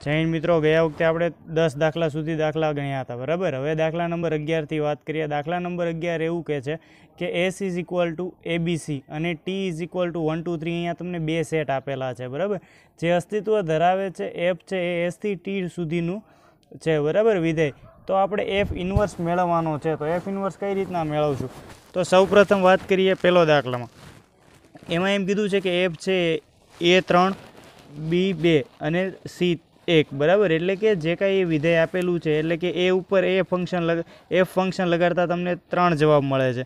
જૈન મિત્રો, ગયા વખતે આપણે 10 દાખલા સુધી દાખલા ગણ્યા હતા, બરાબર. હવે દાખલા નંબર 11થી વાત કરીએ. દાખલા નંબર 11 એવું કહે છે કે S is equal two ABC અને T ઇઝ ઇક્વલ ટુ 1 2 3. અહીંયા તમને બે સેટ આપેલા છે, બરાબર. જે અસ્તિત્વ ધરાવે છે F છે એ S થી T સુધીનું છે, બરાબર, વિધેય. તો આપણે F ઇન્વર્સ મેળવવાનો છે. તો F ઇન્વર્સ કઈ રીતના મેળવશું? તો સૌપ્રથમ વાત કરીએ પહેલો દાખલામાં. એમાં એમ કીધું છે કે F છે A3 B2 અને C1, બરાબર. એટલે કે જે કાંઈ એ વિધેય આપેલું છે, એટલે કે એ ઉપર F ફંક્શન લગાડતા તમને 3 જવાબ મળે છે,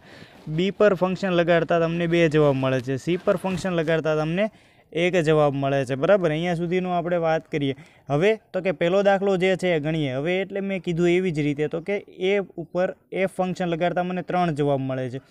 B પર ફંક્શન લગાડતા તમને 2 જવાબ મળે છે, C પર ફંક્શન લગાડતા તમને 1 જવાબ મળે છે, બરાબર. અહીંયા સુધીનું આપણે વાત કરીએ. હવે તો કે પહેલો દાખલો જે છે એ ગણીએ. હવે એટલે મેં કીધું એવી જ રીતે, તો કે એ ઉપર F ફંક્શન લગાડતા મને 3 જવાબ મળે છે,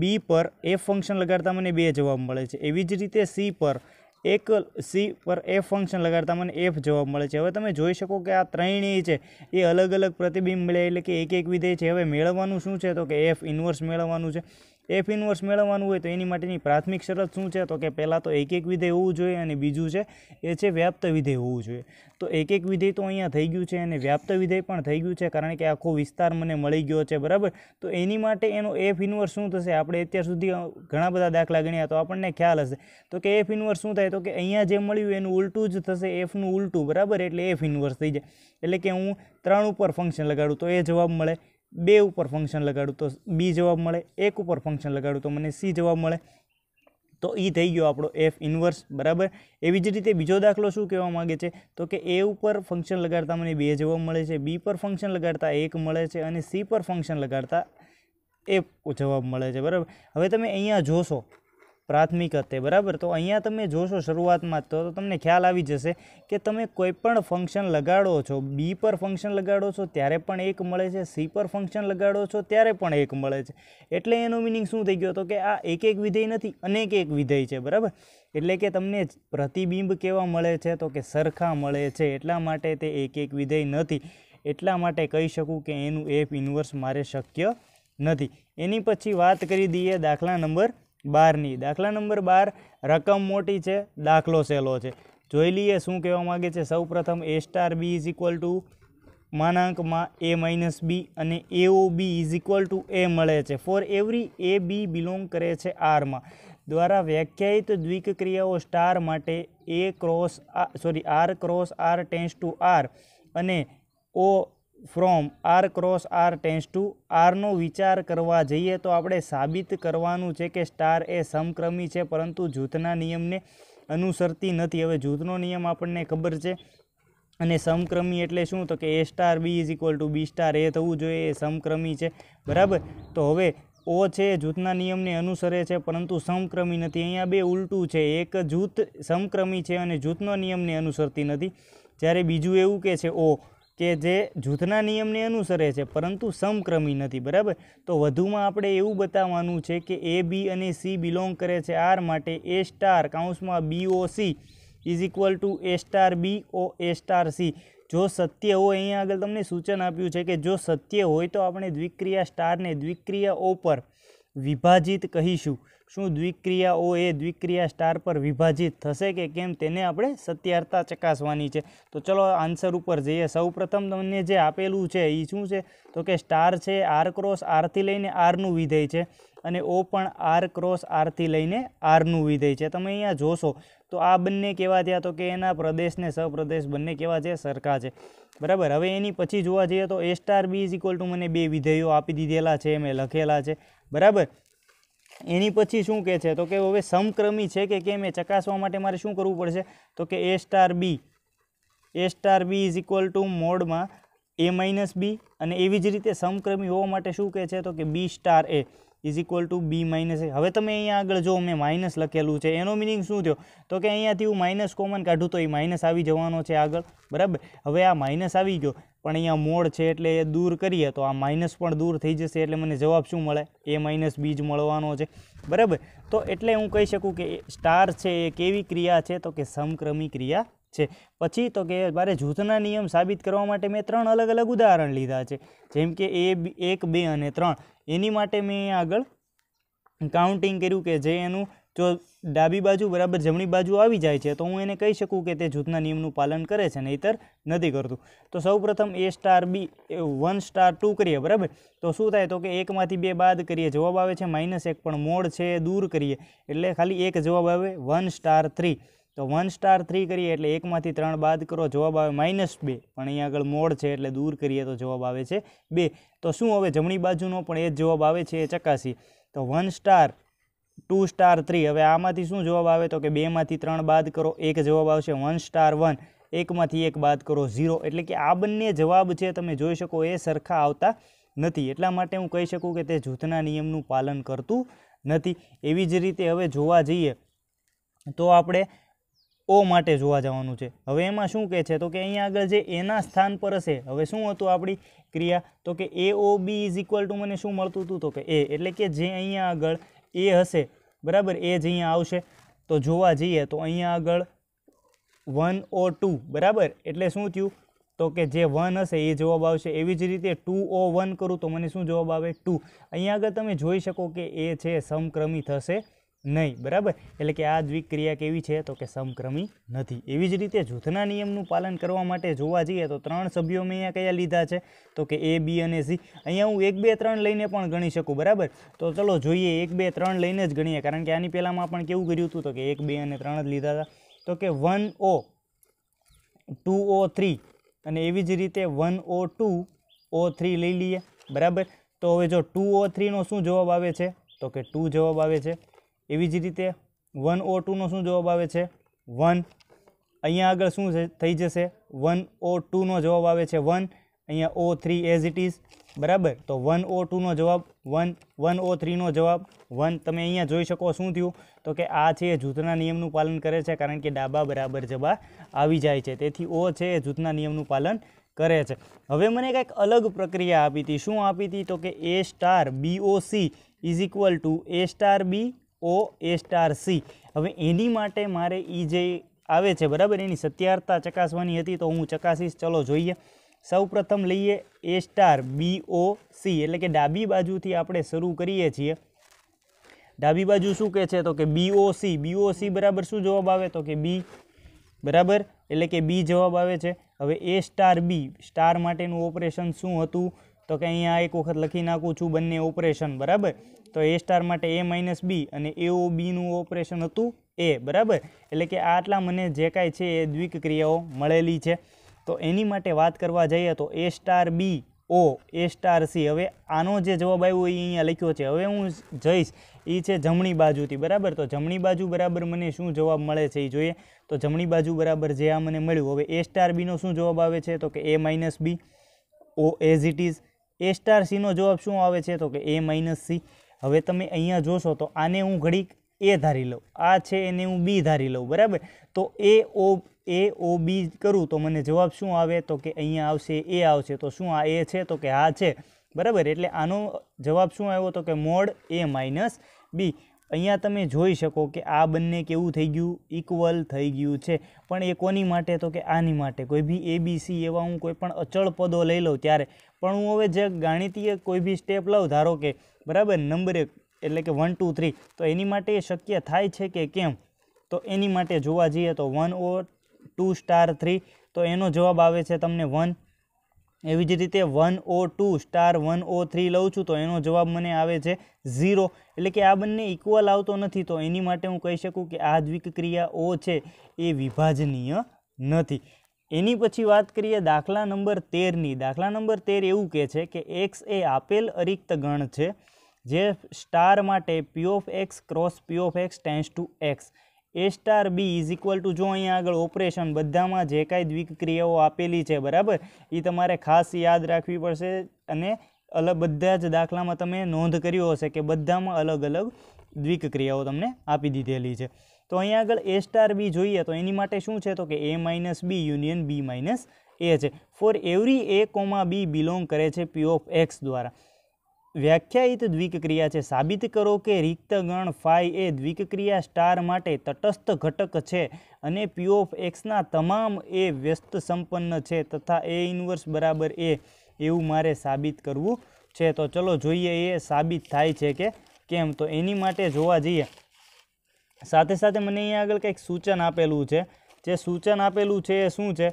B પર F ફંક્શન લગાડતા મને 2 જવાબ મળે છે, એવી જ રીતે C પર F ફંક્શન લગાડતા મને F જવાબ મળે છે. હવે તમે જોઈ શકો કે આ ત્રણેય છે એ અલગ અલગ પ્રતિબિંબ મળે, એટલે કે એક વિધેય છે. હવે મેળવવાનું શું છે? તો કે F ઇન્વર્સ મેળવવાનું છે. F ઇન્વર્સ મેળવવાનું હોય તો એની માટેની પ્રાથમિક શરત શું છે? તો કે પહેલાં તો એક વિધેય હોવું જોઈએ અને બીજું છે એ છે વ્યાપ્ત વિધેય હોવું જોઈએ. તો એક વિધેય તો અહીંયા થઈ ગયું છે અને વ્યાપ્ત વિધેય પણ થઈ ગયું છે, કારણ કે આખો વિસ્તાર મને મળી ગયો છે, બરાબર. તો એની માટે એનો F ઇન્વર્સ શું થશે? આપણે અત્યાર સુધી ઘણા બધા દાખલા ગણ્યા તો આપણને ખ્યાલ હશે. તો કે F ઇન્વર્સ શું થાય? તો કે અહીંયા જે મળ્યું એનું ઉલટું જ થશે, Fનું ઉલટું, બરાબર. એટલે F ઇન્વર્સ થઈ જાય. એટલે કે હું 3 ઉપર ફંક્શન લગાડું તો એ જવાબ મળે, 2 ઉપર ફંક્શન લગાડું તો B જવાબ મળે, 1 ઉપર ફંક્શન લગાડું તો મને C જવાબ મળે. તો એ થઈ ગયો આપણો F ઇન્વર્સ, બરાબર. એવી જ રીતે બીજો દાખલો શું કહેવા માગે છે? તો કે A ઉપર ફંક્શન લગાડતા મને 2 જવાબ મળે છે, B પર ફંક્શન લગાડતા 1 મળે છે અને C પર ફંક્શન લગાડતા 1 જવાબ મળે છે, બરાબર. હવે તમે અહીંયા જોશો પ્રાથમિક હતે, બરાબર. તો અહીંયા તમે જોશો શરૂઆતમાં તો તમને ખ્યાલ આવી જશે કે તમે કોઈ પણ ફંક્શન લગાડો છો, B પર ફંક્શન લગાડો છો ત્યારે પણ 1 મળે છે, C પર ફંક્શન લગાડો છો ત્યારે પણ 1 મળે છે. એટલે એનો મિનિંગ શું થઈ ગયો? તો કે આ એક વિધેય નથી, અનેક વિધેય છે, બરાબર. એટલે કે તમને પ્રતિબિંબ કેવા મળે છે? તો કે સરખા મળે છે. એટલા માટે તે એક વિધેય નથી. એટલા માટે કહી શકું કે એનું F ઇન્વર્સ મારે શક્ય નથી. એની પછી વાત કરી દઈએ દાખલા નંબર 12ની. દાખલા નંબર 12, રકમ મોટી છે, દાખલો સહેલો છે. જોઈ લઈએ શું કહેવા માગે છે. સૌ પ્રથમ A star B is equal to માનાંકમાં A માઇનસ B અને AOB is equal to A મળે છે for every A B belong કરે છે R દ્વારા વ્યાખ્યાયિત દ્વિક ક્રિયાઓ સ્ટાર માટે R cross R tends to R અને O from R cross R tends to Rનો વિચાર કરવા જઈએ તો આપણે સાબિત કરવાનું છે કે સ્ટાર એ સમક્રમી છે, પરંતુ જૂથના નિયમને અનુસરતી નથી. હવે જૂથનો નિયમ આપણને ખબર છે અને સમક્રમી એટલે શું? તો કે A star B is equal to B star A થવું જોઈએ, એ સમક્રમી છે, બરાબર. તો હવે O છે જૂથના નિયમને અનુસરે છે પરંતુ સમક્રમી નથી. અહીંયા બે ઉલટું છે, એક જૂથ સમક્રમી છે અને જૂથનો નિયમને અનુસરતી નથી, જ્યારે બીજું એવું કે છે O કે જે જૂથના નિયમને અનુસરે છે પરંતુ સમક્રમી નથી, બરાબર. તો વધુમાં આપણે એવું બતાવવાનું છે કે A B અને C બિલોંગ કરે છે R માટે A સ્ટાર કાઉન્સમાં BOC is equal to A star B O A star C. જો સત્ય હોય, અહીંયા આગળ તમને સૂચન આપ્યું છે કે જો સત્ય હોય તો આપણે દ્વિક્રિયા સ્ટારને દ્વિક્રિયા O પર વિભાજિત કહીશું. શું દ્વિક્રિયા O એ દ્વિક્રિયા સ્ટાર પર વિભાજિત થશે કે કેમ, તેને આપણે સત્યારતા ચકાસવાની છે. તો ચલો આન્સર ઉપર જઈએ. સૌ પ્રથમ તમને જે આપેલું છે એ શું છે? તો કે સ્ટાર છે R ક્રોસ Rથી લઈને Rનું વિધેય છે અને O પણ R ક્રોસ Rથી લઈને Rનું વિધેય છે. તમે અહીંયા જોશો તો આ બંને કેવા થયા? તો કે એના પ્રદેશ ને સપ્રદેશ બંને કેવા છે? સરખા છે, બરાબર. હવે એની પછી જોવા જઈએ તો A star B is equal two મને 2 વિધેયો આપી દીધેલા છે, મેં લખેલા છે, બરાબર. એની પછી શું કહે છે? તો કે હવે સમક્રમી છે કે કેમ એ ચકાસવા માટે મારે શું કરવું પડશે? તો કે A star B is equal two મોડમાં A માઇનસ B અને એવી જ રીતે સમક્રમી હોવા માટે શું કહે છે? તો કે B star A is equal to B minus A. હવે તમે અહીંયા આગળ જો મેં માઇનસ લખેલું છે, એનો મિનિંગ શું થયો? તો કે અહીંયાથી હું માઇનસ કોમન કાઢું તો એ માઇનસ આવી જવાનો છે આગળ, બરાબર. હવે આ માઇનસ આવી ગયો પણ અહીંયા મોડ છે એટલે એ દૂર કરીએ તો આ માઇનસ પણ દૂર થઈ જશે, એટલે મને જવાબ શું મળે? A માઇનસ B જ મળવાનો છે, બરાબર. તો એટલે હું કહી શકું કે સ્ટાર છે એ કેવી ક્રિયા છે? તો કે સમક્રમી ક્રિયા છે. પછી તો કે મારે જૂથના નિયમ સાબિત કરવા માટે મેં 3 અલગ અલગ ઉદાહરણ લીધા છે, જેમ કે 1 2 અને 3. એની માટે મેં આગળ કાઉન્ટિંગ કર્યું કે જે એનું જો ડાબી બાજુ બરાબર જમણી બાજુ આવી જાય છે તો હું એને કહી શકું કે તે જૂથના નિયમનું પાલન કરે છે, નહીંતર નથી કરતું. તો સૌપ્રથમ A સ્ટાર B 1 સ્ટાર 2 કરીએ, બરાબર. તો શું થાય તો કે 1માંથી 2 બાદ કરીએ, જવાબ આવે છે -1, પણ મોડ છે એ દૂર કરીએ એટલે ખાલી એક જવાબ આવે 1 સ્ટાર 3. તો 1 સ્ટાર 3 કરીએ એટલે 1માંથી 3 બાદ કરો, જવાબ આવે -2, પણ અહીંયા આગળ મોડ છે એટલે દૂર કરીએ તો જવાબ આવે છે 2. તો શું હવે જમણી બાજુનો પણ એ જ જવાબ આવે છે એ ચકાસી. તો 1 સ્ટાર 2 સ્ટાર 3, હવે આમાંથી શું જવાબ આવે તો કે 2માંથી 3 બાદ કરો, એક જવાબ આવશે 1 સ્ટાર 1, 1માંથી 1 બાદ કરો 0. એટલે કે આ બંને જવાબ છે તમે જોઈ શકો એ સરખા આવતા નથી, એટલા માટે હું કહી શકું કે તે જૂથના નિયમનું પાલન કરતું નથી. એવી જ રીતે હવે જોવા જઈએ તો આપણે O માટે જોવા જવાનું છે. હવે એમાં શું કહે છે તો કે અહીંયા આગળ જે એના સ્થાન પર હશે, હવે શું હતું આપણી ક્રિયા તો કે AOB = મને શું મળતું હતું તો કે A, એટલે કે જે અહીંયા આગળ A હશે, બરાબર, એ જ અહીંયા આવશે. તો જોવા જઈએ તો અહીંયા આગળ 1O2, બરાબર, એટલે શું થયું તો કે જે 1 હશે એ જવાબ આવશે. એવી જ રીતે 2O1 કરું તો મને શું જવાબ આવે 2. અહીંયા આગળ તમે જોઈ શકો કે એ છે સમક્રમી થશે નહીં, બરાબર, એટલે કે આ દ્વિક્રિયા કેવી છે તો કે સમક્રમી નથી. એવી જ રીતે જૂથના નિયમનું પાલન કરવા માટે જોવા જઈએ તો 3 સભ્યો મેં અહીંયા કયા લીધા છે તો કે A, B અને C. અહીંયા હું 1, 2, 3 લઈને પણ ગણી શકું, બરાબર. તો ચલો જોઈએ 1, 2, 3 લઈને જ ગણીએ, કારણ કે આની પહેલાંમાં પણ કેવું કર્યું હતું તો કે 1, 2 અને 3 જ લીધા હતા. તો કે 1O 2O3 અને એવી જ રીતે 1O2 O3 લઈ લઈએ, બરાબર. તો હવે જો 2O3નો શું જવાબ આવે છે તો કે 2 જવાબ આવે છે. એવી જ રીતે 1O2નો શું જવાબ આવે છે 1. અહીંયા આગળ શું થઈ જશે 1O2નો જવાબ આવે છે 1, અહીંયા O3 એઝ ઇટ ઇઝ, બરાબર. તો 1O2નો જવાબ 1, 1O3નો જવાબ 1. તમે અહીંયા જોઈ શકો શું થયું તો કે આ છે એ જૂથના નિયમનું પાલન કરે છે, કારણ કે ડાબા બરાબર જવાબ આવી જાય છે, તેથી O છે એ જૂથના નિયમનું પાલન કરે છે. હવે મને કંઈક અલગ પ્રક્રિયા આપી હતી. શું આપી હતી તો કે A star BOC = A star B O A star C. હવે એની માટે મારે એ જે આવે છે, બરાબર, એની સત્યારતા ચકાસવાની હતી, તો હું ચકાસીશ. ચલો જોઈએ. સૌ પ્રથમ લઈએ A સ્ટાર BOC, એટલે કે ડાબી બાજુથી આપણે શરૂ કરીએ છીએ. ડાબી બાજુ શું કહે છે તો કે BOC બરાબર શું જવાબ આવે તો કે B, બરાબર, એટલે કે B જવાબ આવે છે. હવે A સ્ટાર B, સ્ટાર માટેનું ઓપરેશન શું હતું તો કે અહીંયા એક વખત લખી નાખું છું બંને ઓપરેશન, બરાબર. તો A સ્ટાર માટે A - B અને AOBનું ઓપરેશન હતું A, બરાબર, એટલે કે આટલા મને જે કાંઈ છે એ દ્વિક્રિયાઓ મળેલી છે. તો એની માટે વાત કરવા જઈએ તો A star B O A star C. હવે આનો જે જવાબ આવ્યો એ અહીંયા લખ્યો છે. હવે હું જઈશ એ છે જમણી બાજુથી, બરાબર. તો જમણી બાજુ બરાબર મને શું જવાબ મળે છે એ જોઈએ. તો જમણી બાજુ બરાબર જે આ મને મળ્યું, હવે A સ્ટાર Bનો શું જવાબ આવે છે તો કે A - B O as it is. A star Cનો જવાબ શું આવે છે તો કે A - C. હવે તમે અહીંયા જોશો તો આને હું ઘડીક A ધારી લઉં, આ છે એને હું B ધારી લઉં, બરાબર. તો AOB કરું તો મને જવાબ શું આવે તો કે અહીંયા આવશે A આવશે. તો શું આ A છે તો કે આ છે, બરાબર. એટલે આનો જવાબ શું આવ્યો તો કે મોડ A - B. અહીંયા તમે જોઈ શકો કે આ બંને કેવું થઈ ગયું, ઇક્વલ થઈ ગયું છે. પણ એ કોની માટે તો કે આની માટે. કોઈ બી ABC એવા હું કોઈ પણ અચળ પદો લઈ લઉં ત્યારે, પણ હું હવે જે ગાણિતીય કોઈ બી સ્ટેપ લઉં, ધારો કે બરાબર નંબર 1 એટલે કે 1 2 3, તો એની માટે એ શક્ય થાય છે કે કેમ, તો એની માટે જોવા જઈએ તો 1O2 સ્ટાર 3, તો એનો જવાબ આવે છે તમને 1. એવી જ રીતે 1O2 સ્ટાર 1O3 લઉં છું તો એનો જવાબ મને આવે છે 0. એટલે કે આ બંને ઇક્વલ આવતો નથી, તો એની માટે હું કહી શકું કે આ દ્વિક્રિયા O છે એ વિભાજનીય નથી. એની પછી વાત કરીએ દાખલા નંબર 13ની. દાખલા નંબર 13 એવું કહે છે કે x એ આપેલ અરિક્ત ગણ છે જે સ્ટાર માટે P of x cross P of x tends to x. A star B = જો અહીંયા આગળ ઓપરેશન બધામાં જે કાંઈ દ્વિક્રિયાઓ આપેલી છે, બરાબર, એ તમારે ખાસ યાદ રાખવી પડશે. અને બધા જ દાખલામાં તમે નોંધ કર્યો હશે કે બધામાં અલગ અલગ દ્વિક્રિયાઓ તમને આપી દીધેલી છે. તો અહીંયા આગળ A સ્ટાર B જોઈએ તો એની માટે શું છે તો કે A - B union B - A છે. For every A, B belong કરે છે P of x દ્વારા. વ્યાખ્યાયિત દ્વિક્રિયા છે. સાબિત કરો કે રિક્ત ગણ ફાઈ એ દ્વિક્રિયા સ્ટાર માટે તટસ્થ ઘટક છે અને P of xના તમામ A વ્યસ્ત સંપન્ન છે તથા A ઇન્વર્સ બરાબર A, એવું મારે સાબિત કરવું છે. તો ચલો જોઈએ એ સાબિત થાય છે કે કેમ. તો એની માટે જોવા જઈએ સાથે સાથે મને અહીંયા આગળ કંઈક સૂચન આપેલું છે. જે સૂચન આપેલું છે એ શું છે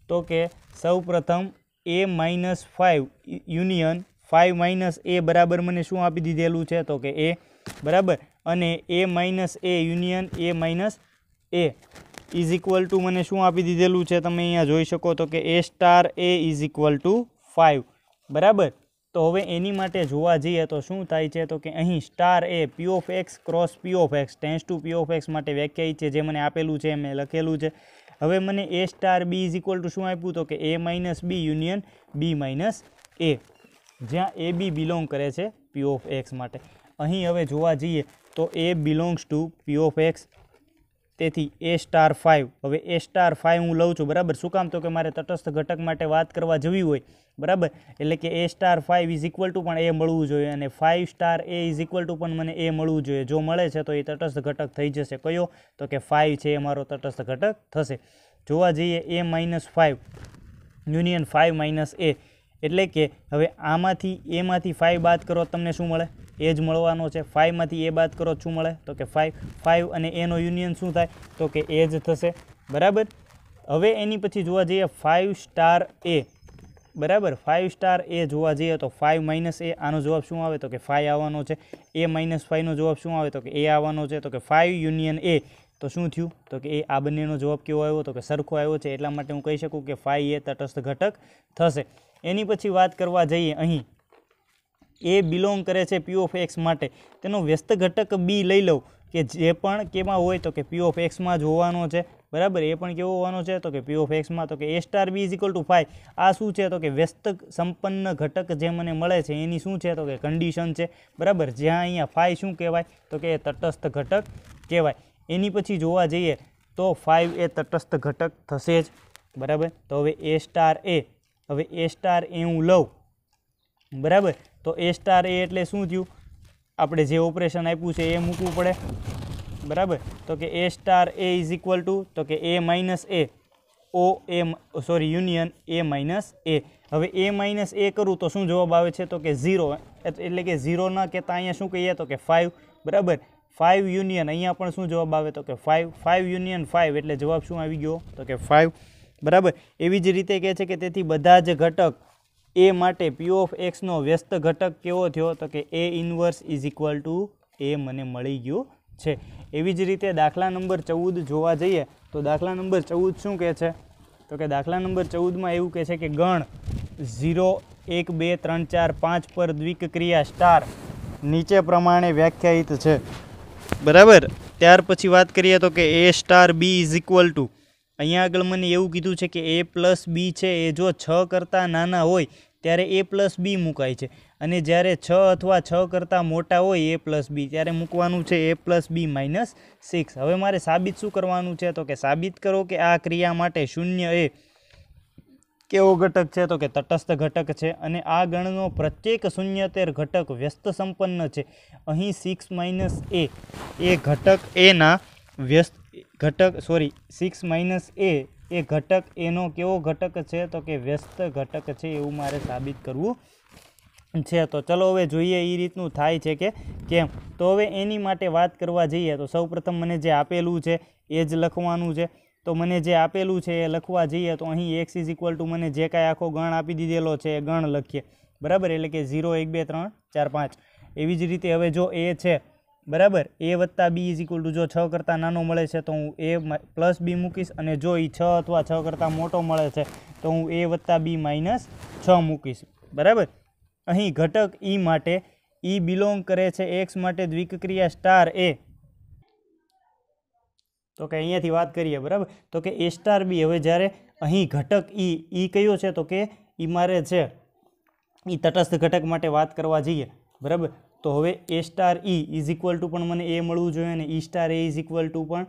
તો કે સૌપ્રથમ a-5 યુનિયન 5 - a બરાબર મને શું આપી દીધેલું છે તો કે a બરાબર, અને a - a union a - a is equal two મને શું આપી દીધેલું છે તમે અહીંયા જોઈ શકો તો કે a* a is equal two 5 બરાબર. તો હવે એની માટે જોવા જઈએ તો શું થાય છે તો કે અહીં star A p of x cross p of x tense two p of x માટે વ્યાખ્યાયિત છે, જે મને આપેલું છે મેં લખેલું છે. હવે મને a* b is equal to શું આપ્યું તો કે a - b union b - a, જ્યાં a b બિલોંગ કરે છે p ઓફ x માટે. અહીં હવે જોવા જઈએ તો a belongs to p of x, તેથી a*5. હવે a*5 હું લઉં છું બરાબર. શું કામ તો કે મારે તટસ્થ ઘટક માટે વાત કરવા જવી હોય બરાબર, એટલે કે a*5 ઇઝ ઇક્વલ ટુ પણ એ મળવું જોઈએ, અને 5* a ઇઝ ઇક્વલ ટુ પણ મને એ મળવું જોઈએ. જો મળે છે તો એ તટસ્થ ઘટક થઈ જશે. કયો તો કે 5 છે એ મારો તટસ્થ ઘટક થશે. જોવા જઈએ a-5 યુનિયન 5 - a, એટલે કે હવે એમાંથી 5 બાદ કરો તમને શું મળે? એ જ મળવાનો છે. 5 માંથી એ બાદ કરો શું મળે તો કે 5 અને એનો યુનિયન શું થાય તો કે એ જ થશે બરાબર. હવે એની પછી જોવા જઈએ 5* a બરાબર. 5* a જોવા જઈએ તો 5 - a, આનો જવાબ શું આવે તો કે 5 આવવાનો છે. a-5 નો જવાબ શું આવે તો કે a આવવાનો છે. તો કે 5 યુનિયન a, તો શું થયું તો કે આ બંનેનો જવાબ કેવો આવ્યો તો કે સરખો આવ્યો છે. એટલા માટે હું કહી શકું કે 5 એ તટસ્થ ઘટક થશે. એની પછી વાત કરવા જઈએ, અહીં એ બિલોંગ કરે છે p ઓફ x માટે, તેનો વ્યસ્ત ઘટક b લઈ લઉં કે જે પણ કેમાં હોય તો કે p ઓફ x માં જ હોવાનો છે બરાબર. એ પણ કેવો હોવાનો છે તો કે p ઓફ x માં. તો કે a* b is equal two 5, આ શું છે તો કે વ્યસ્ત સંપન્ન ઘટક જે મને મળે છે એની શું છે તો કે કન્ડિશન છે બરાબર. જ્યાં અહીંયા 5 શું કહેવાય તો કે એ તટસ્થ ઘટક કહેવાય. એની પછી જોવા જઈએ તો 5 એ તટસ્થ ઘટક થશે જ બરાબર. તો હવે a* હું લઉં બરાબર. તો a* એટલે શું થયું, આપણે જે ઓપરેશન આપ્યું છે એ મૂકવું પડે બરાબર. તો કે a* ઇઝ ઇક્વલ ટુ તો કે a - a union a - a. હવે a - a કરું તો શું જવાબ આવે છે તો કે 0, એટલે કે 0 ના કહેતા અહીંયા શું કહીએ તો કે 5 બરાબર. 5 યુનિયન અહીંયા પણ શું જવાબ આવે તો કે 5 યુનિયન 5, એટલે જવાબ શું આવી ગયો તો કે 5 બરાબર. એવી જ રીતે કહે છે કે તેથી બધા જ ઘટક એ માટે p ઓફ x નો વ્યસ્ત ઘટક કેવો થયો તો કે a inverse is equal to a મને મળી ગયો છે. એવી જ રીતે દાખલા નંબર 14 જોવા જઈએ તો દાખલા નંબર 14 શું કહે છે તો કે દાખલા નંબર 14માં એવું કહે છે કે ગણ 0, 1, 2, 3, 4, 5 પર દ્વિક ક્રિયા સ્ટાર નીચે પ્રમાણે વ્યાખ્યાયિત છે બરાબર. ત્યાર પછી વાત કરીએ તો કે a* b is equal two, અહીંયા આગળ મને એવું કીધું છે કે a + b છે એ જો 6 કરતાં નાના હોય ત્યારે a + b મુકાય છે, અને જ્યારે 6 અથવા 6 કરતાં મોટા હોય a + b ત્યારે મૂકવાનું છે a + b - 6. હવે મારે સાબિત શું કરવાનું છે તો કે સાબિત કરો કે આ ક્રિયા માટે 0 એ કેવો ઘટક છે તો કે તટસ્થ ઘટક છે, અને આ ગણનો પ્રત્યેક શૂન્યતર ઘટક વ્યસ્ત સંપન્ન છે. અહીં 6 - a એ ઘટક એના વ્યસ્ત ઘટક 6 - a એ ઘટક એનો કેવો ઘટક છે તો કે વ્યસ્ત ઘટક છે, એવું મારે સાબિત કરવું છે. તો ચલો હવે જોઈએ એ રીતનું થાય છે કે કેમ. તો હવે એની માટે વાત કરવા જઈએ તો સૌપ્રથમ મને જે આપેલું છે એ જ લખવાનું છે. તો મને જે આપેલું છે એ લખવા જઈએ તો અહીં x ઇઝ ઇક્વલ ટુ મને જે કાંઈ આખો ગણ આપી દીધેલો છે એ ગણ લખીએ બરાબર, એટલે કે 0, 1, 2, 3, 4, 5. એવી જ રીતે હવે જો a છે બરાબર, a + b is equal two જો 6 કરતાં નાનો મળે છે તો હું a + b મૂકીશ, અને જો એ 6 અથવા 6 કરતાં મોટો મળે છે તો હું a + b - 6 મૂકીશ બરાબર. અહીં ઘટક e માટે e બિલોંગ કરે છે x માટે દ્વિક ક્રિયા સ્ટાર a, તો કે અહીંયાથી વાત કરીએ બરાબર. તો કે a* b, હવે જ્યારે અહીં ઘટક e કયો છે તો કે એ મારે છે એ તટસ્થ ઘટક માટે વાત કરવા જઈએ બરાબર. તો હવે a* ઇઝ ઇક્વલ ટુ પણ મને એ મળવું જોઈએ, અને e* ઇઝ ઇક્વલ ટુ પણ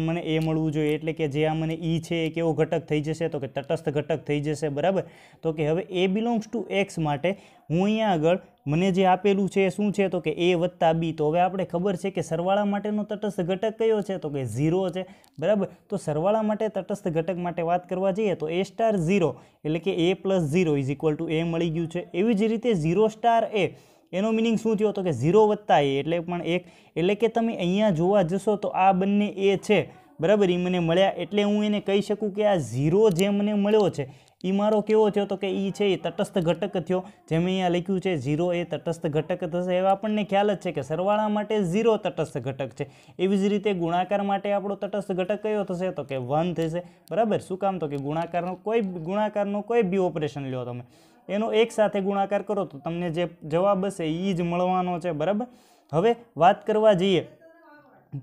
મને એ મળવું જોઈએ, એટલે કે જે આ મને e છે એ કેવો ઘટક થઈ જશે તો કે તટસ્થ ઘટક થઈ જશે બરાબર. તો કે હવે a બિલોંગ્સ ટુ x માટે હું અહીંયા આગળ મને જે આપેલું છે એ શું છે તો કે a + b. તો હવે આપણે ખબર છે કે સરવાળા માટેનો તટસ્થ ઘટક કયો છે તો કે 0 છે બરાબર. તો સરવાળા માટે તટસ્થ ઘટક માટે વાત કરવા જઈએ તો a* 0, એટલે કે a + 0 is equal to a મળી ગયું છે. એવી જ રીતે 0* a એનો મિનિંગ શું થયો? તો કે 0 વત્તા એ એટલે પણ 1, એટલે કે તમે અહીંયા જોવા જશો તો આ બંને એ છે, બરાબર, એ મને મળ્યા, એટલે હું એને કહી શકું કે આ 0 જે મને મળ્યો છે એ મારો કેવો થયો? તો કે એ છે એ તટસ્થ ઘટક થયો. જેમ અહીંયા લખ્યું છે 0 એ તટસ્થ ઘટક થશે. હવે આપણને ખ્યાલ જ છે કે સરવાળા માટે 0 તટસ્થ ઘટક છે. એવી જ રીતે ગુણાકાર માટે આપણો તટસ્થ ઘટક કયો થશે? તો કે 1 થશે, બરાબર. શું કામ? તો કે ગુણાકારનો કોઈ બી ઓપરેશન લ્યો તમે, એનો એક સાથે ગુણાકાર કરો તો તમને જે જવાબ હશે એ જ મળવાનો છે, બરાબર. હવે વાત કરવા જઈએ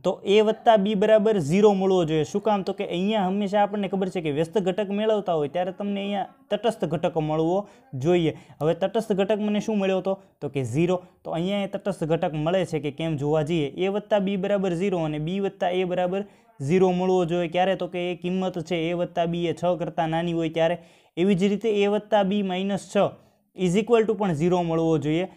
તો a વત્તા b બરાબર 0 મળવો જોઈએ. શું કામ? તો કે અહીંયા હંમેશા આપણને ખબર છે કે વ્યસ્ત ઘટક મેળવતા હોય ત્યારે તમને અહીંયા તટસ્થ ઘટક મળવો જોઈએ. હવે તટસ્થ ઘટક મને શું મળ્યો હતો? તો કે 0. તો અહીંયા તટસ્થ ઘટક મળે છે કે કેમ જોવા જઈએ. a વત્તા b બરાબર 0 અને b વત્તા a બરાબર 0 મળવો જોઈએ. ક્યારે? તો કે એ કિંમત છે a વત્તા b એ 6 કરતાં નાની હોય ત્યારે. એવી જ રીતે a વત્તા b minus 6 is equal two પણ 0 મળવો જોઈએ.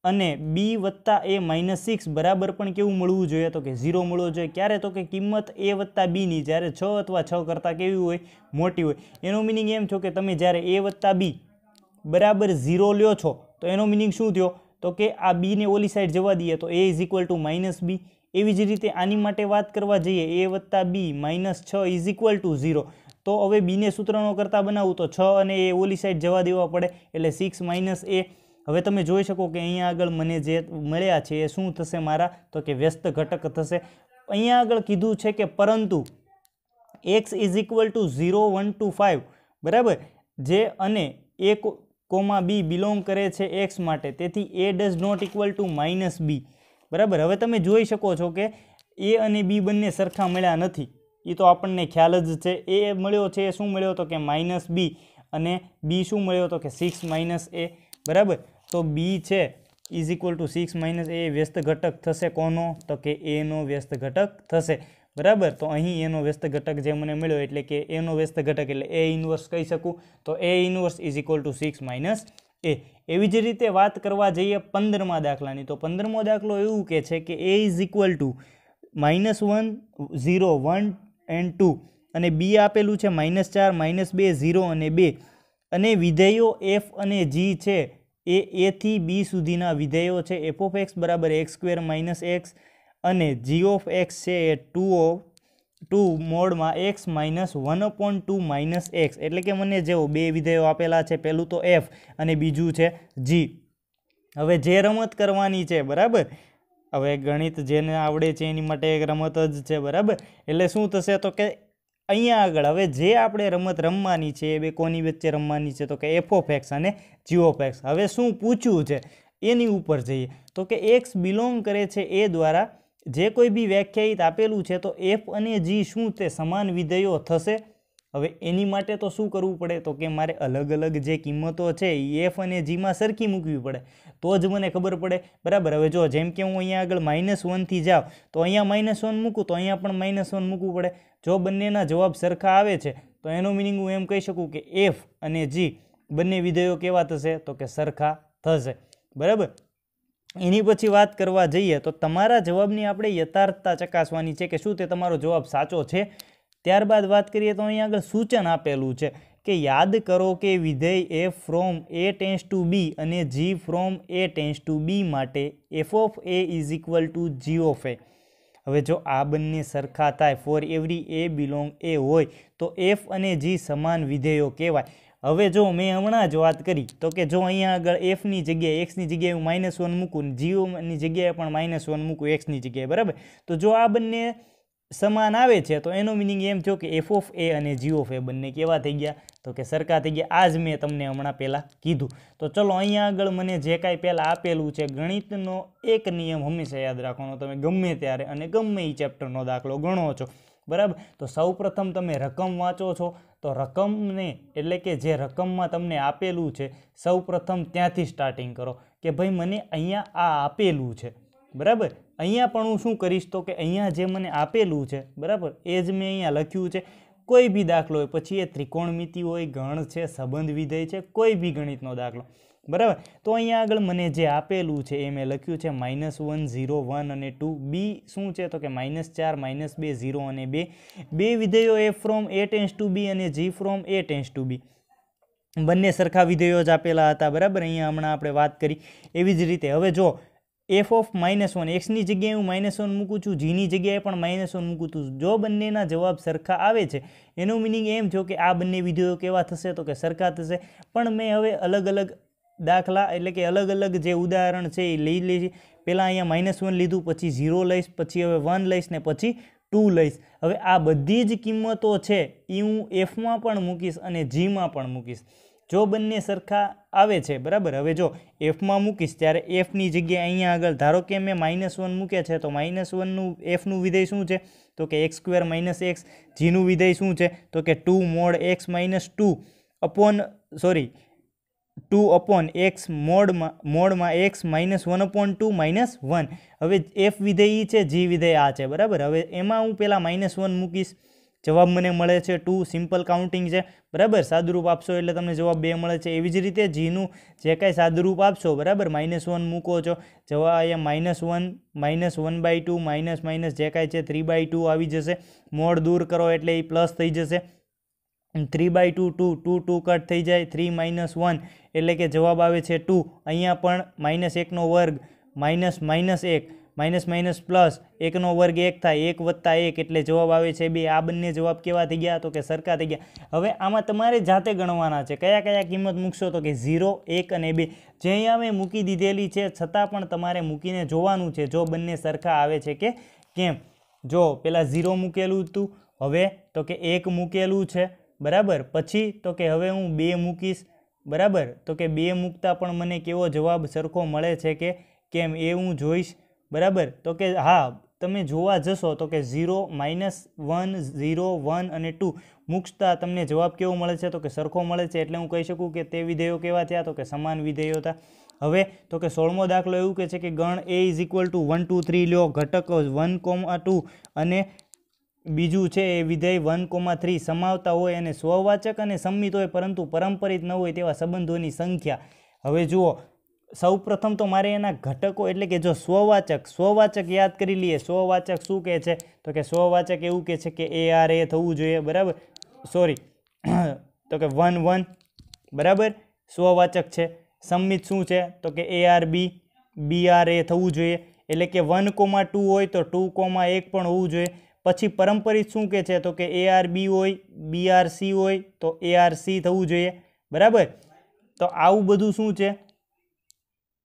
અને b વત્તા a માઇનસ 6 બરાબર પણ કેવું મળવું જોઈએ? તો કે 0 મળવો જોઈએ. ક્યારે? તો કે કિંમત a વત્તા બીની જ્યારે 6 અથવા 6 કરતાં કેવી હોય? મોટી હોય. એનો મિનિંગ એમ થયો કે તમે જ્યારે a વત્તા b બરાબર 0 લ્યો છો તો એનો મિનિંગ શું થયો? તો કે આ બીને ઓલી સાઈડ જવા દઈએ તો a is equal to minus b. એવી જ રીતે આની માટે વાત કરવા જઈએ a વત્તા b minus 6 is equal two 0. તો હવે બીને સૂત્રનો કરતાં બનાવું તો 6 અને એ ઓલી સાઈડ જવા દેવા પડે એટલે 6 માઇનસ a. હવે તમે જોઈ શકો કે અહીંયા આગળ મને જે મળ્યા છે એ શું થશે મારા? તો કે વ્યસ્ત ઘટક થશે. અહીંયા આગળ કીધું છે કે પરંતુ x is equal two 0, 1 to 5, બરાબર, જે અને a, b બિલોંગ કરે છે x માટે, તેથી a does not equal to minus b, બરાબર. હવે તમે જોઈ શકો છો કે a અને b બંને સરખા મળ્યા નથી, એ તો આપણને ખ્યાલ જ છે. a મળ્યો છે એ શું મળ્યો? તો કે માઇનસ b અને b શું મળ્યો? તો કે 6 માઇનસ a, બરાબર. તો b છે is equal two 6 minus a વ્યસ્ત ઘટક થશે. કોનો? તો કે a નો વ્યસ્ત ઘટક થશે, બરાબર. તો અહીં એનો વ્યસ્ત ઘટક જે મને મળ્યો એટલે કે એનો વ્યસ્ત ઘટક એટલે a ઇન્વર્સ કહી શકું. તો a inverse is equal two 6 minus a. એવી જ રીતે વાત કરવા જઈએ 15મા દાખલાની તો 15મો દાખલો એવું કે છે કે a is equal to -1, 0, 1 and 2 અને b આપેલું છે -4, -2, 0 અને 2 અને વિધેયો f અને g છે એ a થી b સુધીના વિધેયો છે. f of x બરાબર x² માઇનસ x અને g of x છે એ 2 મોડમાં x માઇનસ 1/2 માઇનસ x, એટલે કે મને જેવો બે વિધેયો આપેલા છે, પહેલું તો f અને બીજું છે g. હવે જે રમત કરવાની છે, બરાબર, હવે ગણિત જેને આવડે છે એની માટે એક રમત જ છે, બરાબર. એટલે શું થશે? તો કે અહીંયા આગળ હવે જે આપણે રમત રમવાની છે એ બે કોની વચ્ચે રમવાની છે? તો કે f of x અને g of x. હવે શું પૂછ્યું છે એની ઉપર જઈએ તો કે x બિલોંગ કરે છે એ દ્વારા જે કોઈ બી વ્યાખ્યાયિત આપેલું છે તો f અને g શું તે સમાન વિધેયો થશે? હવે એની માટે તો શું કરવું પડે? તો કે મારે અલગ અલગ જે કિંમતો છે એ f અને g માં સરખી મૂકવી પડે તો જ મને ખબર પડે, બરાબર. હવે જો જેમ કે હું અહીંયા આગળ -1 થી જાઉં તો અહીંયા -1 મૂકું તો અહીંયા પણ -1 મૂકવું પડે. જો બંનેના જવાબ સરખા આવે છે તો એનો મિનિંગ હું એમ કહી શકું કે f અને g બંને વિધેયો કેવા થશે? તો કે સરખા થશે, બરાબર. એની પછી વાત કરવા જઈએ તો તમારા જવાબની આપણે યથાર્થતા ચકાસવાની છે કે શું તે તમારો જવાબ સાચો છે. ત્યારબાદ વાત કરીએ તો અહીંયા આગળ સૂચન આપેલું છે કે યાદ કરો કે વિધેય f from a tense two b અને g from a tense two b માટે f of a is equal two g of a. હવે જો આ બંને સરખા થાય, four every a belong a હોય તો f અને g સમાન વિધેયો કહેવાય. હવે જો મેં હમણાં જ વાત કરી તો કે જો અહીંયા આગળ fની જગ્યાએ xની જગ્યાએ હું -1 મૂકું, gની જગ્યાએ પણ -1 મૂકું xની જગ્યાએ, બરાબર. તો જો આ બંને સમાન આવે છે તો એનો મિનિંગ એમ થયો કે f of a અને g of a બંને કેવા થઈ ગયા? તો કે સરખા થઈ ગયા. આ જ મેં તમને હમણાં પહેલાં કીધું. તો ચલો અહીંયા આગળ મને જે કાંઈ પહેલાં આપેલું છે, ગણિતનો એક નિયમ હંમેશા યાદ રાખવાનો, તમે ગમે ત્યારે અને ગમે એ ચેપ્ટરનો દાખલો ગણો છો, બરાબર. તો સૌપ્રથમ તમે રકમ વાંચો છો તો રકમને એટલે કે જે રકમમાં તમને આપેલું છે સૌપ્રથમ ત્યાંથી સ્ટાર્ટિંગ કરો કે ભાઈ મને અહીંયા આ આપેલું છે, બરાબર. અહીંયા પણ હું શું કરીશ તો કે અહીંયા જે મને આપેલું છે, બરાબર, એ જ મેં અહીંયા લખ્યું છે. કોઈ બી દાખલો હોય, પછી એ ત્રિકોણમિતિ હોય, ગણ છે, સંબંધ વિધેય છે, કોઈ બી ગણિતનો દાખલો, બરાબર. તો અહીંયા આગળ મને જે આપેલું છે એ મેં લખ્યું છે -1, 0, 1 અને 2. b શું છે તો કે -4, -2, 0 અને 2. બે વિધેયો f from a tense two b અને g from a tense two b. બંને સરખા વિધેયો જ આપેલા હતા, બરાબર. અહીંયા હમણાં આપણે વાત કરી એવી જ રીતે હવે જો એફ ઓફ -1 એક્સની જગ્યાએ હું -1 મૂકું છું, જીની જગ્યાએ પણ -1 મૂકું છું. જો બંનેના જવાબ સરખા આવે છે એનું મિનિંગ એમ થયો કે આ બંને વિધેયો કેવા થશે તો કે સરખા થશે. પણ મેં હવે અલગ અલગ દાખલા એટલે કે અલગ અલગ જે ઉદાહરણ છે એ લઈ લઈશ. પહેલાં અહીંયા -1 લીધું, પછી 0 લઈશ, પછી હવે 1 લઈશ ને પછી 2 લઈશ. હવે આ બધી જ કિંમતો છે એ હું એફમાં પણ મૂકીશ અને જીમાં પણ મૂકીશ. જો બંને સરખા આવે છે, બરાબર. હવે જો એફમાં મૂકીશ ત્યારે એફની જગ્યાએ અહીંયા આગળ ધારો કે મેં -1 મૂક્યા છે તો -1નું એફનું વિધેય શું છે તો કે x² - x. જીનું વિધેય શું છે તો કે 2 mod x - 2 અપોન 2 x મોડમાં x -1/2 -1. હવે એફ વિધેય છે, જી વિધેય આ છે, બરાબર. હવે એમાં હું પહેલાં -1 મૂકીશ, જવાબ મને મળે છે 2. સિમ્પલ કાઉન્ટિંગ છે, બરાબર. સાદુરૂપ આપશો એટલે તમને જવાબ 2 મળે છે. એવી જ રીતે જીનું જે કાંઈ સાદુરૂપ આપશો, બરાબર, -1 મૂકો છો, જવાબ અહીંયા -1 -1/2 માઇનસ જે કાંઈ છે 3/2 આવી જશે. મોડ દૂર કરો એટલે એ પ્લસ થઈ જશે. 3/2 2 કટ થઈ જાય. 3 - 1 એટલે કે જવાબ આવે છે 2. અહીંયા પણ -1નો વર્ગ -1 પ્લસ 1નો વર્ગ 1 થાય, 1 + 1 એટલે જવાબ આવે છે 2. આ બંને જવાબ કેવા થઈ ગયા તો કે સરખા થઈ ગયા. હવે આમાં તમારે જાતે ગણવાના છે કયા કયા કિંમત મૂકશો તો કે 0, 1 અને 2. જે અહીંયા મેં મૂકી દીધેલી છે છતાં પણ તમારે મૂકીને જોવાનું છે જો બંને સરખા આવે છે કે કેમ. જો પહેલાં 0 મૂકેલું હતું, હવે તો કે 1 મૂકેલું છે, બરાબર. પછી તો કે હવે હું 2 મૂકીશ, બરાબર. તો કે 2 મૂકતા પણ મને કેવો જવાબ સરખો મળે છે કે કેમ એ હું જોઈશ, બરાબર. તો કે હા, તમે જોવા જશો તો કે 0 -1 0 1 અને 2 મૂકતા તમને જવાબ કેવો મળે છે તો કે સરખો મળે છે. એટલે હું કહી શકું કે તે વિધેયો કેવા થયા તો કે સમાન વિધેયો હતા. હવે તો કે 16મો દાખલો એવું કહે છે કે ગણ a = 1 2 3 લ્યો, ઘટકો 1, 2 અને બીજું છે એ વિધેય 1, 3 સમાવતા હોય અને સ્વવાચક અને સંમિત હોય પરંતુ પરંપરિત ન હોય તેવા સંબંધોની સંખ્યા. હવે જુઓ, સૌપ્રથમ તો મારે એના ઘટકો એટલે કે જો સ્વવાચક યાદ કરી લઈએ. સ્વવાચક શું કહે છે તો કે સ્વવાચક એવું કહે છે કે AR એ થવું જોઈએ, બરાબર. તો કે 1 1, બરાબર, સ્વવાચક છે. સંમિત શું છે તો કે ARB BR એ થવું જોઈએ, એટલે કે 1, 2 હોય તો 2, 1 પણ હોવું જોઈએ. પછી પરંપરિત શું કહે છે તો કે ARB હોય, BRC હોય તો ARC થવું જોઈએ, બરાબર. તો આવું બધું શું છે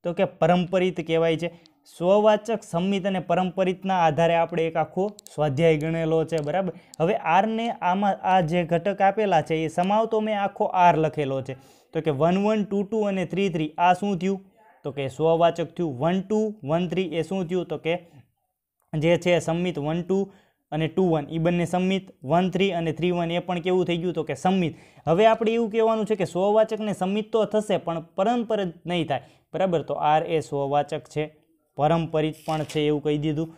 તો કે પરંપરિત કહેવાય છે. સ્વવાચક, સંમિત અને પરંપરિતના આધારે આપણે એક આખો સ્વાધ્યાય ગણેલો છે, બરાબર. હવે આરને આમાં આ જે ઘટક આપેલા છે એ સમાવતો મેં આખો આર લખેલો છે. તો કે 1 1 2 2 અને 3 3 આ શું થયું તો કે સ્વવાચક થયું. 1 2 1 3 એ શું થયું તો કે જે છે સંમિત. 1 2 અને 2 1 એ બંને સંમિત. 1 3 અને 3 1 એ પણ કેવું થઈ ગયું તો કે સંમિત. હવે આપણે એવું કહેવાનું છે કે સ્વવાચક ને સંમિત તો થશે પણ પરંપરિત નહીં થાય, બરાબર. તો આર એ સ્વવાચક છે, પરંપરિત પણ છે એવું કહી દીધું,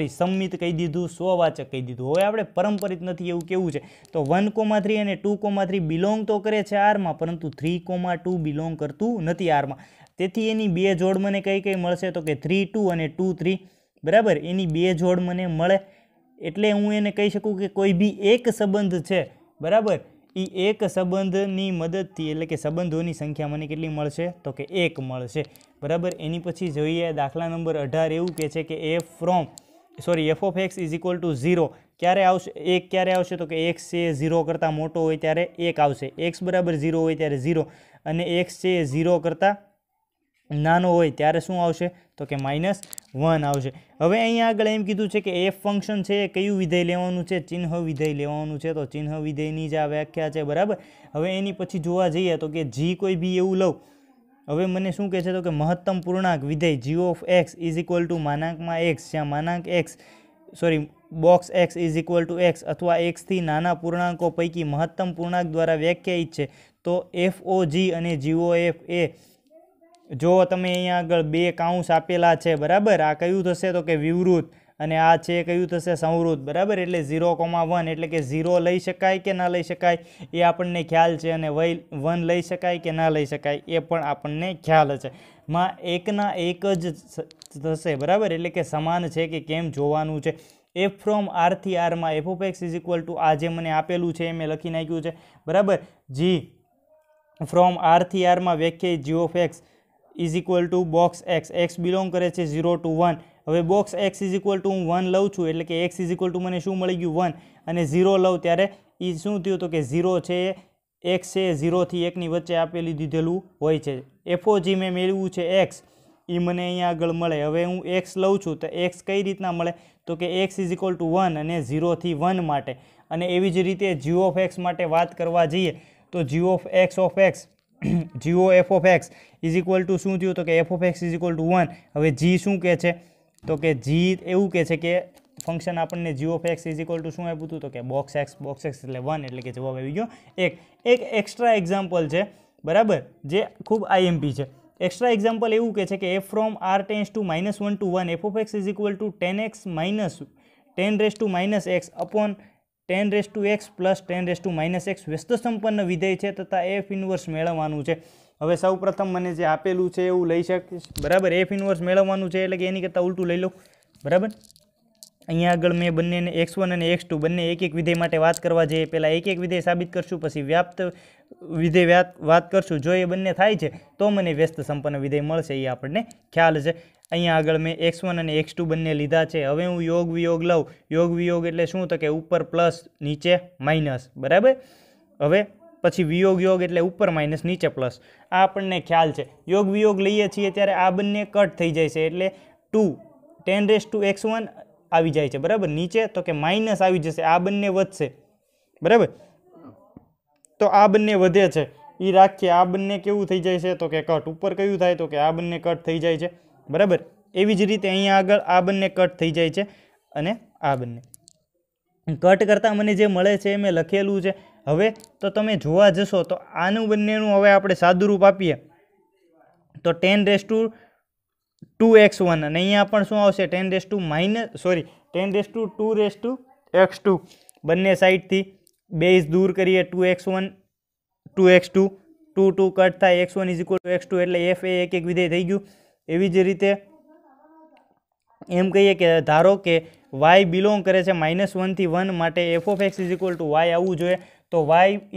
સંમિત કહી દીધું, સ્વવાચક કહી દીધું. હવે આપણે પરંપરિત નથી એવું કેવું છે તો 1, 3 અને 2, 3 બિલોંગ તો કરે છે આરમાં પરંતુ 3, 2 બિલોંગ કરતું નથી આરમાં. તેથી એની બે જોડ મને કઈ મળશે તો કે 3 2 અને 2 3, બરાબર. એની બે જોડ મને મળે એટલે હું એને કહી શકું કે કોઈ બી એક સંબંધ છે, બરાબર, એ એક સંબંધની મદદથી એટલે કે સંબંધોની સંખ્યા મને કેટલી મળશે તો કે 1 મળશે, બરાબર. એની પછી જોઈએ દાખલા નંબર 18 એવું કહે છે કે f of x = 0 ક્યારે આવશે? 1 ક્યારે આવશે તો કે x છે 0 કરતાં મોટો હોય ત્યારે 1 આવશે, x = 0 હોય ત્યારે 0 અને x છે 0 કરતાં નાનો હોય ત્યારે શું આવશે તો કે -1 આવશે. હવે અહીંયા આગળ એમ કીધું છે કે f ફંક્શન છે એ કયું વિધેય લેવાનું છે? ચિહ્ન વિધેય લેવાનું છે. તો ચિહ્ન વિધેયની જ આ વ્યાખ્યા છે, બરાબર. હવે એની પછી જોવા જઈએ તો કે g કોઈ બી એવું લઉં. હવે મને શું કહે છે તો કે મહત્તમ પૂર્ણાંક વિધેય g of x = x, જ્યાં બોક્સ x = x અથવા x થી નાના પૂર્ણાંકો પૈકી મહત્તમ પૂર્ણાંક દ્વારા વ્યાખ્યાયિત છે. તો FOG અને GOF એ જો તમે અહીંયા આગળ બે કાઉન્સ આપેલા છે, બરાબર. આ કયું થશે તો કે વિવૃત અને આ છે કયું થશે સંવૃત, બરાબર. એટલે 0,1 એટલે કે 0 લઈ શકાય કે ના લઈ શકાય એ આપણને ખ્યાલ છે અને 1 લઈ શકાય કે ના લઈ શકાય એ પણ આપણને ખ્યાલ છે. માં એકના એક જ થશે, બરાબર. એટલે કે સમાન છે કે કેમ જોવાનું છે. f from r થી r માં f of x = આ જે મને આપેલું છે એ મેં લખી નાખ્યું છે, બરાબર. g ફ્રોમ આરથી આરમાં વ્યાખ્યાયિત G of X is equal to box X belong કરે છે 0 to 1. હવે box X is equal to હું 1 લઉં છું એટલે કે એક્સ ઇઝ ઇક્વલ ટુ મને શું મળી ગયું 1 અને 0 લઉં ત્યારે એ શું થયું તો કે 0 છે એક્સ છે 0 થી 1 ની વચ્ચે આપેલી દીધેલું હોય છે. એફઓજી મેં મેળવ્યું છે એક્સ એ મને અહીંયા આગળ મળે. હવે હું એક્સ લઉં છું તો એક્સ કઈ રીતના મળે તો કે એક્સ ઇઝ ઇક્વલ ટુ 1 અને 0 થી 1 માટે. અને એવી જ રીતે જી ઓફ એક્સ માટે વાત કરવા જઈએ તો G of X G O F of X is equal to શું થયું તો કે F of X is equal to 1. હવે જી શું કહે છે તો કે જી એવું કહે છે કે ફંક્શન આપણને G of X is equal to શું આપ્યું હતું તો કે બોક્સ એક્સ એટલે 1 એટલે કે જવાબ આવી ગયો એક એક્સ્ટ્રા એક્ઝામ્પલ છે બરાબર જે ખૂબ આઈએમપી છે. એક્સ્ટ્રા એક્ઝામ્પલ એવું કહે છે કે F from R tens to -1 to 1 F of X is equal to 10x minus 10 x upon 10 x plus 10 x વ્યસ્ત સંપન્ન વિધેય છે તથા એફ ઇન્વર્સ મેળવવાનું છે. હવે સૌ પ્રથમ મને જે આપેલું છે એવું લઈ શકીશ બરાબર. એફ ઇન્વર્સ મેળવવાનું છે એટલે કે એની કરતાં ઉલટું લઈ લો બરાબર. અહીંયા આગળ મેં બંનેને x1 અને x2 બંને એક વિધેય માટે વાત કરવા જઈએ. પહેલાં એક વિધેય સાબિત કરશું પછી વ્યાપ્ત વિધેય વાત કરશું. જો એ બંને થાય છે તો મને વ્યસ્ત સંપન્ન વિધેય મળશે એ આપણને ખ્યાલ છે. અહીંયા આગળ મેં x1 અને x2 બંને લીધા છે. હવે હું યોગ વિયોગ લઉં. યોગ વિયોગ એટલે શું તો કે ઉપર પ્લસ નીચે માઇનસ બરાબર. હવે પછી વિયોગ યોગ એટલે ઉપર માઇનસ નીચે પ્લસ. આ આપણને ખ્યાલ છે. યોગ વિયોગ લઈએ છીએ ત્યારે આ બંને કટ થઈ જાય છે એટલે 10 આવી જાય છે બરાબર. નીચે તો કે માઇનસ આવી જશે આ બંને વધશે બરાબર. તો આ બંને વધે છે એ રાખીએ. આ બંને કેવું થઈ જાય છે તો કે કટ. ઉપર કયું થાય તો કે આ બંને કટ થઈ જાય છે બરાબર. એવી જ રીતે અહીંયા આગળ આ બંને કટ થઈ જાય છે અને આ બંને કટ કરતાં મને જે મળે છે એ મેં લખેલું છે. હવે તો તમે જોવા જશો તો આનું બંનેનું હવે આપણે સાદુરૂપ આપીએ તો 10⁻²x1 અને અહીંયા પણ શું આવશે 10⁻²x2 બંને સાઈડથી બેઝ દૂર કરીએ 2x1 2x2 2 કટ થાય x1 is equal two x2 એટલે f એ એક વિધેય થઈ ગયું. એવી જ રીતે એમ કહીએ કે ધારો કે y બિલોંગ કરે છે -1 થી 1 માટે F of X is equal two y આવવું જોઈએ. તો y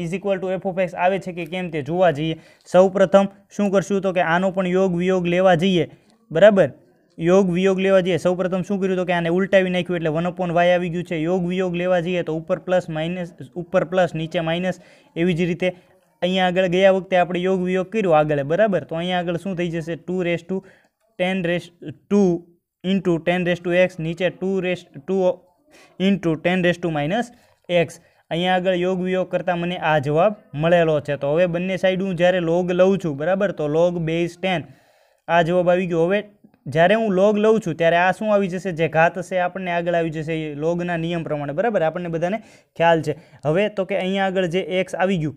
is equal to f of x આવે છે કે કેમ તે જોવા જઈએ. સૌ પ્રથમ શું કરશું તો કે આનો પણ યોગ વિયોગ લેવા જઈએ બરાબર. યોગ વિયોગ લેવા જઈએ સૌ પ્રથમ શું કર્યું તો કે આને ઉલટાવી નાખ્યું એટલે 1/y આવી ગયું છે. યોગ વિયોગ લેવા જઈએ તો ઉપર પ્લસ નીચે માઇનસ. એવી જ રીતે અહીંયા આગળ ગયા વખતે આપણે યોગ વિયોગ કર્યો આગળ બરાબર. તો અહીંયા આગળ શું થઈ જશે 2 ઇન્ટુ 10x નીચે 2 ઇન્ટુ 10 x. અહીંયા આગળ યોગ વિયોગ કરતાં મને આ જવાબ મળેલો છે. તો હવે બંને સાઈડ હું જ્યારે લોગ લઉં છું બરાબર તો લોગ બેઝ 10 આ જવાબ આવી ગયો. હવે જ્યારે હું લોગ લઉં છું ત્યારે આ શું આવી જશે જે ઘાત હશે આપણને આગળ આવી જશે લોગના નિયમ પ્રમાણે બરાબર. આપણને બધાને ખ્યાલ છે. હવે તો કે અહીંયા આગળ જે એક્સ આવી ગયું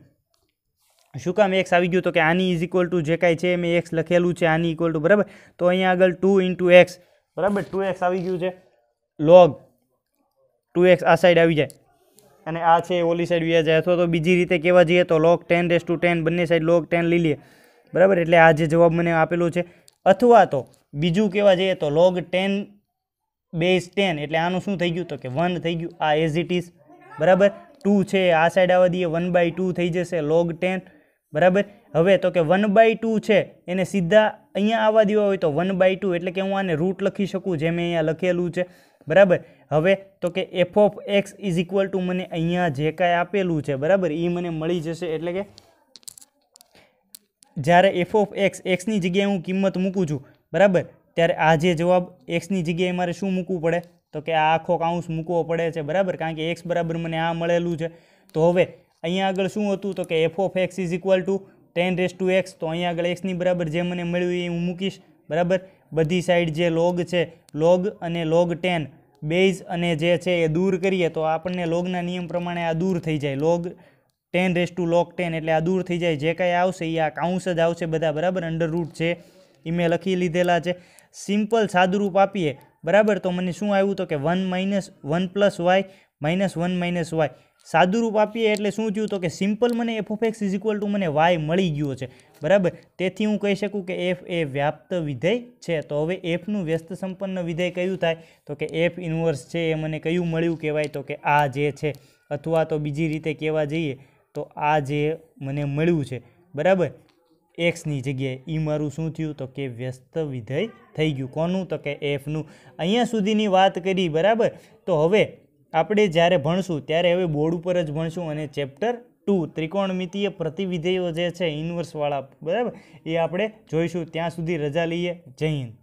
શું કામ એક્સ આવી ગયું તો કે આની ઇઝ ઇક્વલ ટુ જે કાંઈ છે મેં એક્સ લખેલું છે આની ઇક્વલ ટુ બરાબર. તો અહીંયા આગળ 2 ઇન્ટુ એક્સ બરાબર 2x આવી ગયું છે. લોગ 2x આ સાઈડ આવી જાય અને આ છે ઓલી સાઈડ વ્યા જાય. અથવા તો બીજી રીતે કહેવા જઈએ તો log 10⁻10 બંને સાઈડ log 10 લઈ લઈએ બરાબર. એટલે આ જે જવાબ મને આપેલો છે. અથવા તો બીજું કહેવા જઈએ તો log 10 બેઝ 10 એટલે આનું શું થઈ ગયું તો કે 1 થઈ ગયું. આ એઝ ઇટ ઇઝ બરાબર. 2 છે આ સાઈડ આવવા દઈએ 1/2 થઈ જશે log 10 બરાબર. હવે તો કે 1/2 છે એને સીધા અહીંયા આવવા દેવા હોય તો 1/2 એટલે કે હું આને રૂટ લખી શકું જે મેં અહીંયા લખેલું છે બરાબર. હવે તો કે F of X is equal two મને અહીંયા જે કાંઈ આપેલું છે બરાબર એ મને મળી જશે. એટલે કે જ્યારે એફ ઓફ એક્સની જગ્યાએ હું કિંમત મૂકું છું બરાબર ત્યારે આ જે જવાબ એક્સની જગ્યાએ મારે શું મૂકવું પડે તો કે આ આખો કાઉન્સ મૂકવો પડે છે બરાબર. કારણ કે એક્સ બરાબર મને આ મળેલું છે. તો હવે અહીંયા આગળ શું હતું તો કે F of X is equal two 10⁻x. તો અહીંયા આગળ એક્સની બરાબર જે મને મળ્યું એ હું મૂકીશ બરાબર. બધી સાઈડ જે લોગ છે લોગ અને log 10 બેઝ અને જે છે એ દૂર કરીએ તો આપણને લોગના નિયમ પ્રમાણે આ દૂર થઈ જાય. log 10⁻log 10 એટલે આ દૂર થઈ જાય. જે કાંઈ આવશે એ આ કાઉન્સ જ આવશે બધા બરાબર. અંડરરૂટ છે એ મેં લખી લીધેલા છે. સિમ્પલ સાદુરૂપ આપીએ બરાબર તો મને શું આવ્યું તો કે 1 + y -1 - y. સાદુરૂપ આપીએ એટલે શું થયું તો કે સિમ્પલ મને F of X is equal two મને વાય મળી ગયો છે બરાબર. તેથી હું કહી શકું કે એફ એ વ્યાપ્ત વિધેય છે. તો હવે એફનું વ્યસ્ત સંપન્ન વિધેય કયું થાય તો કે એફ ઇન્વર્સ છે એ મને કયું મળ્યું કહેવાય તો કે આ જે છે. અથવા તો બીજી રીતે કહેવા જઈએ તો આ જે મને મળ્યું છે બરાબર, એક્સની જગ્યાએ. એ મારું શું થયું તો કે વ્યસ્ત વિધેય થઈ ગયું. કોનું તો કે એફનું. અહીંયા સુધીની વાત કરી. બરાબર, તો હવે આપણે જ્યારે ભણશું ત્યારે હવે બોર્ડ ઉપર જ ભણશું અને ચેપ્ટર 2 ત્રિકોણમિતિય પ્રતિવિધેયો જે છે ઇન્વર્સવાળા, બરાબર, એ આપણે જોઈશું. ત્યાં સુધી રજા લઈએ. જય હિન્દ.